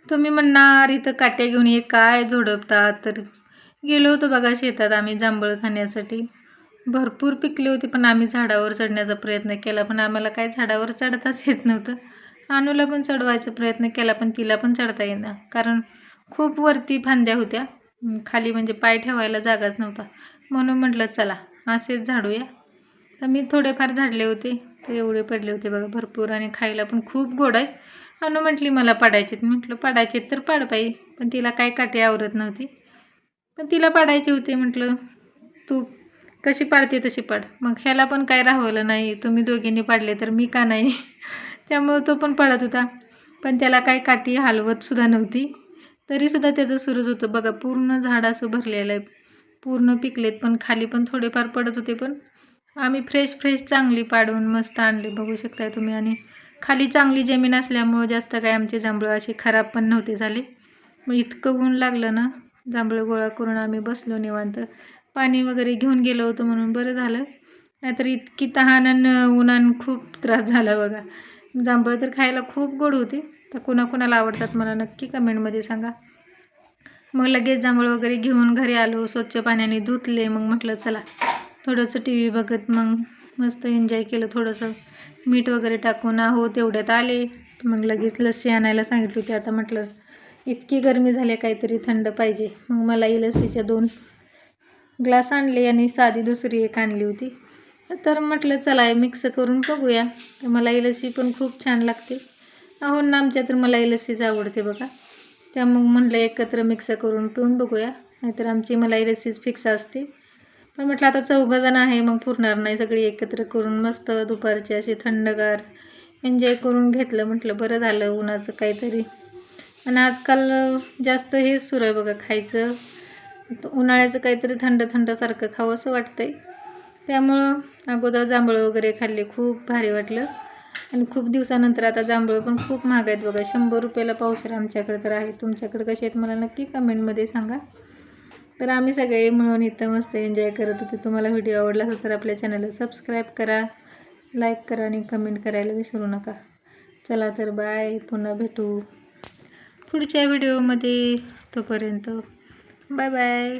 तुम्ही म्हणणार इथं काट्या घेऊन ये काय झोडपतात, तर गेलो होतो बघा शेतात आम्ही जांभळं खाण्यासाठी. भरपूर पिकली होती, पण आम्ही झाडावर चढण्याचा प्रयत्न केला, पण आम्हाला काय झाडावर चढताच येत नव्हतं. अनुला पण चढवायचा प्रयत्न केला, पण तिला पण चढता येईना, कारण खूप वरती फांद्या होत्या. खाली म्हणजे पाय ठेवायला जागाच नव्हता. म्हणून म्हटलं चला असेच झाडूया. तर मी थोडेफार झाडले होते, तर एवढे पडले होते बघा भरपूर, आणि खायला पण खूप गोड आहे. अनु म्हटली मला पाडायचेत, म्हटलं पाडायचेत तर पाड बाई, पण तिला काय काठी आवरत नव्हती. पण तिला पाडायचे होते, म्हटलं तू कशी पाडते तशी पाड. मग ह्याला पण काय राहवलं नाही, तुम्ही दोघींनी पाडले तर मी का नाही. त्यामुळं तो पण पडत होता, पण त्याला काय काठी हलवत सुद्धा नव्हती. तरीसुद्धा त्याचं सुरूच होतं बघा. पूर्ण झाड असं भरलेलं आहे, पूर्ण पिकलेत, पण खाली पण थोडेफार पडत होते. पण आम्ही फ्रेश चांगली पाडून मस्त आणली बघू शकताय तुम्ही. आणि खाली चांगली जमीन असल्यामुळं जास्त काय आमचे जांभळं असे खराब पण नव्हते झाले. मग इतकं ऊन लागलं ना, जांभळं गोळा करून आम्ही बसलो निवांत. पाणी वगैरे घेऊन गेलो होतो म्हणून बरं झालं, नाहीतर इतकी तहान उन्हानं खूप त्रास झाला बघा. जांभळं तर खायला खूप गोड होते. तर कोणाकोणाला आवडतात मला नक्की कमेंटमध्ये सांगा. मग लगेच जांभळं वगैरे घेऊन घरी आलो, स्वच्छ पाण्याने धुतले. मग म्हटलं चला थोडंसं टी व्ही बघत मग मस्त एन्जॉय केलं, थोडंसं मीठ वगैरे टाकून. तेवढ्यात आले. मग लगेच लस्सी आणायला सांगितली होती. आता म्हटलं इतकी गरमी झाली, काहीतरी थंड पाहिजे. मग मलाई लस्सीच्या 2 ग्लास आणले आणि साधी दुसरी एक आणली होती. तर म्हटलं चला मिक्स करून बघूया. तर मलाई लस्सी पण खूप छान लागते. ना आमच्या तर मलाई लस्सीच आवडते बघा. त्या मग म्हटलं एकत्र मिक्स करून पिऊन बघूया, नाहीतर आमची मलाई लस्सीच फिक्स असते. पण म्हटलं आता 4 जण आहे, मग पुरणार नाही. सगळी एकत्र करून मस्त दुपारची अशी थंडगार एन्जॉय करून घेतलं. म्हटलं बरं झालं उन्हाचं काहीतरी. आणि आजकाल जास्त हेच सुरू आहे बघा खायचं. उन्हाळ्याचं काहीतरी थंड सारखं खावं असं वाटतंय. त्यामुळं अगोदर जांभळं वगैरे खाल्ले, खूप भारी वाटलं. आणि खूप दिवसानंतर आता जांभळं पण खूप महाग आहेत बघा. 100 रुपयाला पावशेर आमच्याकडे तर आहे. तुमच्याकडे कसे आहेत मला नक्की कमेंटमध्ये सांगा. तर आम्ही सगळे मिळून इथं मस्त एन्जॉय करत होते. तुम्हाला व्हिडिओ आवडला असेल तर आपल्या चॅनलला सबस्क्राईब करा, लाईक करा आणि कमेंट करायला विसरू नका. चला तर बाय, पुन्हा भेटू पुढच्या व्हिडिओमध्ये. तोपर्यंत बाय बाय.